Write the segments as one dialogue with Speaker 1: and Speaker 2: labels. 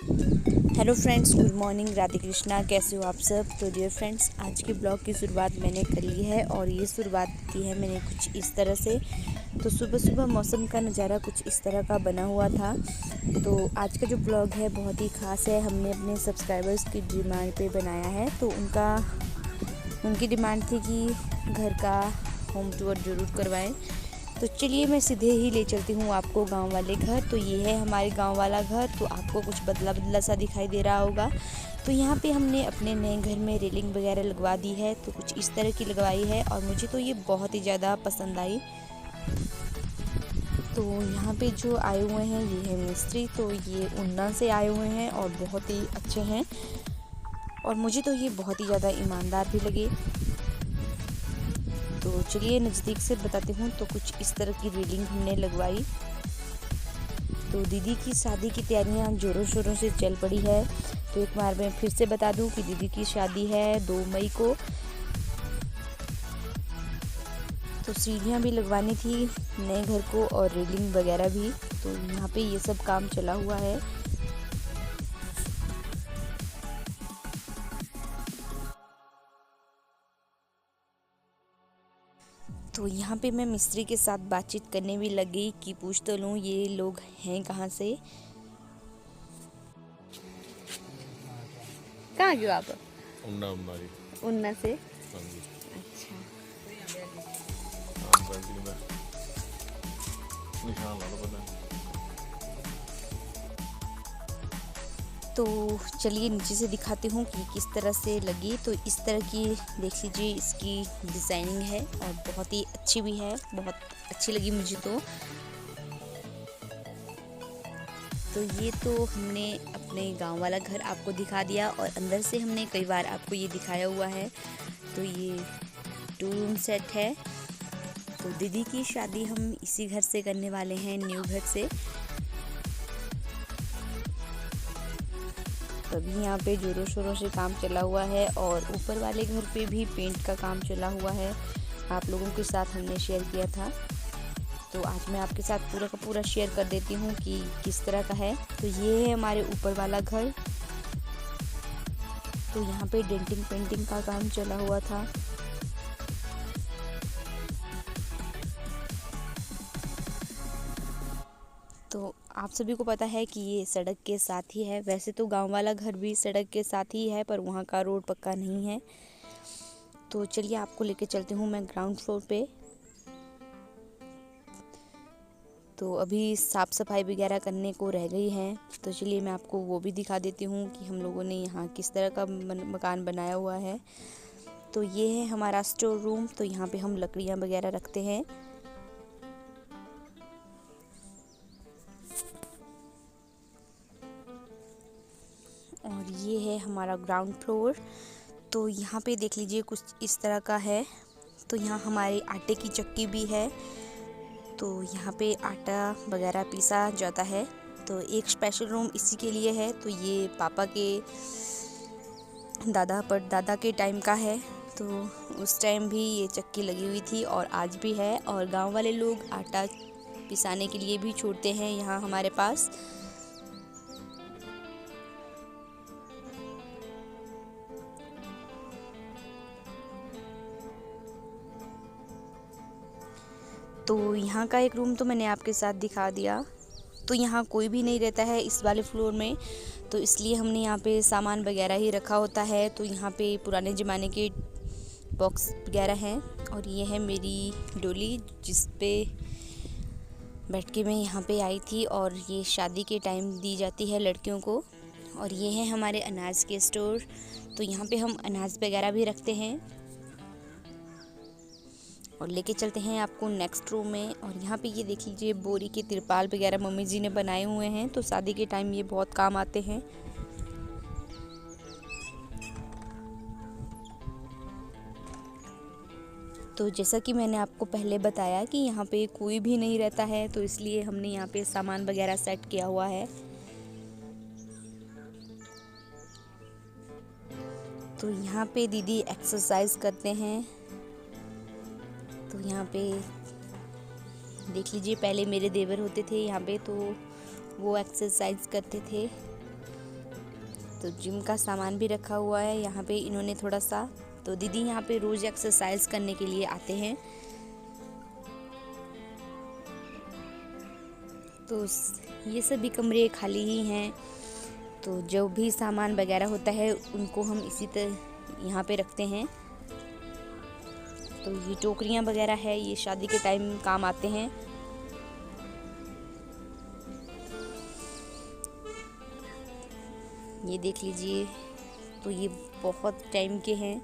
Speaker 1: Hello friends, good morning, Radhe Krishna. कैसे हो आप सब? तो डियर फ्रेंड्स, आज के ब्लॉग की शुरुआत मैंने कर ली है और ये शुरुआत की है मैंने कुछ इस तरह से। तो सुबह सुबह मौसम का नज़ारा कुछ इस तरह का बना हुआ था। तो आज का जो ब्लॉग है बहुत ही ख़ास है। हमने अपने सब्सक्राइबर्स की डिमांड पे बनाया है। तो उनकी डिमांड थी कि घर का होम टूर ज़रूर करवाएं। तो चलिए मैं सीधे ही ले चलती हूँ आपको गांव वाले घर। तो ये है हमारे गांव वाला घर। तो आपको कुछ बदला बदला सा दिखाई दे रहा होगा। तो यहाँ पे हमने अपने नए घर में रेलिंग वगैरह लगवा दी है। तो कुछ इस तरह की लगवाई है और मुझे तो ये बहुत ही ज़्यादा पसंद आई। तो यहाँ पे जो आए हुए हैं ये है मिस्त्री। तो ये उन्ना से आए हुए हैं और बहुत ही अच्छे हैं और मुझे तो ये बहुत ही ज़्यादा ईमानदार भी लगे। तो चलिए नज़दीक से बताती हूँ। तो कुछ इस तरह की रेलिंग हमने लगवाई। तो दीदी की शादी की तैयारियां जोरों शोरों से चल पड़ी है। तो एक बार मैं फिर से बता दूं कि दीदी की शादी है 2 मई को। तो सीढ़ियां भी लगवानी थी नए घर को और रेलिंग वगैरह भी। तो यहाँ पे ये सब काम चला हुआ है। तो यहाँ पे मैं मिस्त्री के साथ बातचीत करने भी लग गई कि पूछ तो लूँ ये लोग हैं कहाँ से। कहाँ गए आप?
Speaker 2: उन्ना उन्ना जी।
Speaker 1: उन्ना से।
Speaker 2: हाँ जी।
Speaker 1: अच्छा।
Speaker 2: हाँ बैंक में निशान ला लो पहले।
Speaker 1: तो चलिए नीचे से दिखाती हूँ कि किस तरह से लगी। तो इस तरह की देख लीजिए इसकी डिज़ाइनिंग है और बहुत ही अच्छी भी है। बहुत अच्छी लगी मुझे तो ये तो हमने अपने गांव वाला घर आपको दिखा दिया और अंदर से हमने कई बार आपको ये दिखाया हुआ है। तो ये 2 रूम सेट है। तो दीदी की शादी हम इसी घर से करने वाले हैं, न्यू घर से। तभी यहाँ पे जोरों शोरों से काम चला हुआ है और ऊपर वाले घर पे भी पेंट का काम चला हुआ है। आप लोगों के साथ हमने शेयर किया था। तो आज मैं आपके साथ पूरा का पूरा शेयर कर देती हूँ कि किस तरह का है। तो ये है हमारे ऊपर वाला घर। तो यहाँ पे डेंटिंग पेंटिंग का काम चला हुआ था। तो आप सभी को पता है कि ये सड़क के साथ ही है। वैसे तो गांव वाला घर भी सड़क के साथ ही है पर वहाँ का रोड पक्का नहीं है। तो चलिए आपको लेके चलती हूँ मैं ग्राउंड फ्लोर पे। तो अभी साफ़ सफाई वगैरह करने को रह गई है। तो चलिए मैं आपको वो भी दिखा देती हूँ कि हम लोगों ने यहाँ किस तरह का मकान बनाया हुआ है। तो ये है हमारा स्टोर रूम। तो यहाँ पे हम लकड़ियाँ वगैरह रखते हैं। और ये है हमारा ग्राउंड फ्लोर। तो यहाँ पे देख लीजिए कुछ इस तरह का है। तो यहाँ हमारे आटे की चक्की भी है। तो यहाँ पे आटा वगैरह पीसा जाता है। तो एक स्पेशल रूम इसी के लिए है। तो ये पापा के दादा के टाइम का है। तो उस टाइम भी ये चक्की लगी हुई थी और आज भी है। और गांव वाले लोग आटा पिसाने के लिए भी छोड़ते हैं यहाँ हमारे पास। तो यहाँ का एक रूम तो मैंने आपके साथ दिखा दिया। तो यहाँ कोई भी नहीं रहता है इस वाले फ्लोर में। तो इसलिए हमने यहाँ पे सामान वगैरह ही रखा होता है। तो यहाँ पे पुराने ज़माने के बॉक्स वगैरह हैं। और ये है मेरी डोली जिस पे बैठ के मैं यहाँ पे आई थी और ये शादी के टाइम दी जाती है लड़कियों को। और ये है हमारे अनाज के स्टोर। तो यहाँ पे हम अनाज वगैरह भी रखते हैं। और लेके चलते हैं आपको नेक्स्ट रूम में। और यहाँ पे ये देख लीजिए बोरी के तिरपाल वगैरह मम्मी जी ने बनाए हुए हैं। तो शादी के टाइम ये बहुत काम आते हैं। तो जैसा कि मैंने आपको पहले बताया कि यहाँ पे कोई भी नहीं रहता है। तो इसलिए हमने यहाँ पे सामान वगैरह सेट किया हुआ है। तो यहाँ पे दीदी एक्सरसाइज करते हैं। तो यहाँ पे देख लीजिए पहले मेरे देवर होते थे यहाँ पे। तो वो एक्सरसाइज करते थे। तो जिम का सामान भी रखा हुआ है यहाँ पे इन्होंने थोड़ा सा। तो दीदी यहाँ पे रोज एक्सरसाइज करने के लिए आते हैं। तो ये सभी कमरे खाली ही हैं। तो जो भी सामान वगैरह होता है उनको हम इसी तरह यहाँ पे रखते हैं। तो ये टोकरियाँ वगैरह है, ये शादी के टाइम काम आते हैं। ये देख लीजिए, तो ये बहुत टाइम के हैं।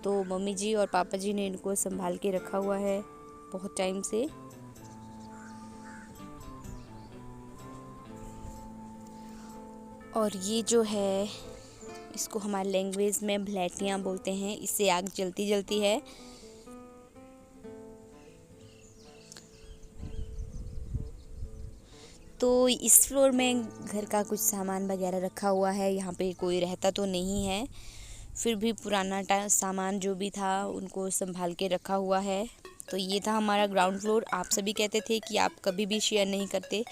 Speaker 1: तो मम्मी जी और पापा जी ने इनको संभाल के रखा हुआ है बहुत टाइम से। और ये जो है इसको हमारे लैंग्वेज में भलेटियाँ बोलते हैं। इससे आग जलती जलती है। तो इस फ्लोर में घर का कुछ सामान वगैरह रखा हुआ है। यहाँ पे कोई रहता तो नहीं है, फिर भी पुराना सामान जो भी था उनको संभाल के रखा हुआ है। तो ये था हमारा ग्राउंड फ्लोर। आप सभी कहते थे कि आप कभी भी शेयर नहीं करते,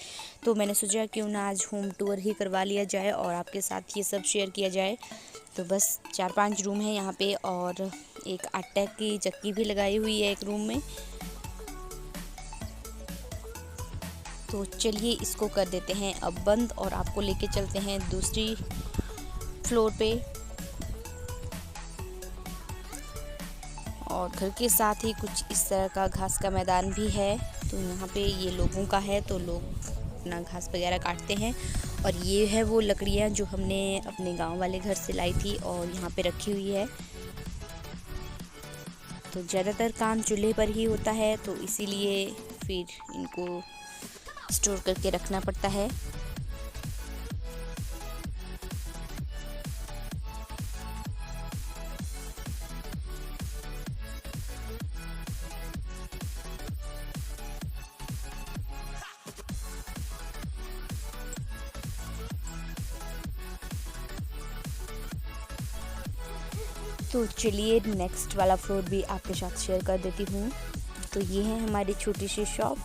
Speaker 1: तो मैंने सोचा क्यों ना आज होम टूर ही करवा लिया जाए और आपके साथ ये सब शेयर किया जाए। तो बस 4-5 रूम है यहाँ पे और एक आटे की चक्की भी लगाई हुई है एक रूम में। तो चलिए इसको कर देते हैं अब बंद और आपको लेके चलते हैं दूसरी फ्लोर पे। और घर के साथ ही कुछ इस तरह का घास का मैदान भी है। तो यहाँ पे ये लोगों का है, तो लोग अपना घास वगैरह काटते हैं। और ये है वो लकड़ियाँ जो हमने अपने गांव वाले घर से लाई थी और यहाँ पे रखी हुई है। तो ज़्यादातर काम चूल्हे पर ही होता है, तो इसीलिए फिर इनको स्टोर करके रखना पड़ता है। तो चलिए नेक्स्ट वाला फ्लोर भी आपके साथ शेयर कर देती हूँ। तो ये है हमारी छोटी सी शॉप।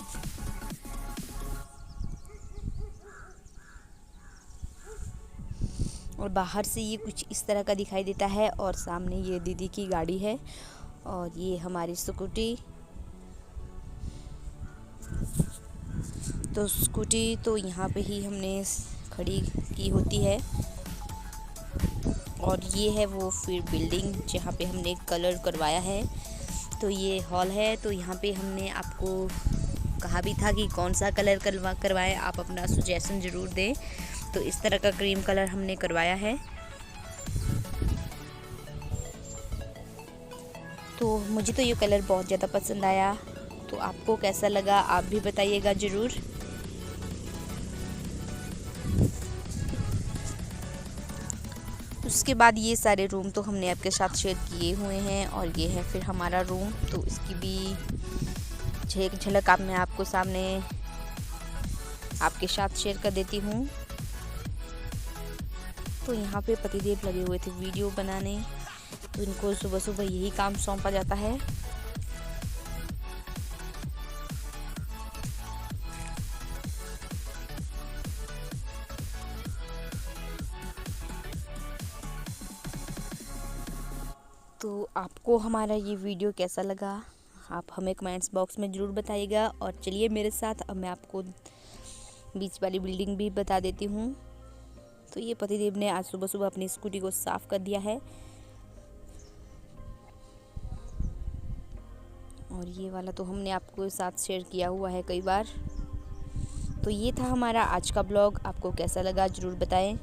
Speaker 1: और बाहर से ये कुछ इस तरह का दिखाई देता है और सामने ये दीदी की गाड़ी है और ये हमारी स्कूटी। तो स्कूटी तो यहाँ पे ही हमने खड़ी की होती है। और ये है वो फिर बिल्डिंग जहाँ पे हमने कलर करवाया है। तो ये हॉल है। तो यहाँ पे हमने आपको कहा भी था कि कौन सा कलर करवाएं, आप अपना सजेशन ज़रूर दें। तो इस तरह का क्रीम कलर हमने करवाया है। तो मुझे तो ये कलर बहुत ज़्यादा पसंद आया। तो आपको कैसा लगा आप भी बताइएगा ज़रूर। उसके बाद ये सारे रूम तो हमने आपके साथ शेयर किए हुए हैं और ये है फिर हमारा रूम। तो इसकी भी एक झलक मैं आपको सामने आपके साथ शेयर कर देती हूँ। तो यहाँ पे पतिदेव लगे हुए थे वीडियो बनाने। तो इनको सुबह सुबह यही काम सौंपा जाता है। तो आपको हमारा ये वीडियो कैसा लगा आप हमें कमेंट्स बॉक्स में ज़रूर बताइएगा। और चलिए मेरे साथ अब मैं आपको बीच वाली बिल्डिंग भी बता देती हूँ। तो ये पतिदेव ने आज सुबह सुबह अपनी स्कूटी को साफ़ कर दिया है। और ये वाला तो हमने आपको साथ शेयर किया हुआ है कई बार। तो ये था हमारा आज का ब्लॉग। आपको कैसा लगा ज़रूर बताएं।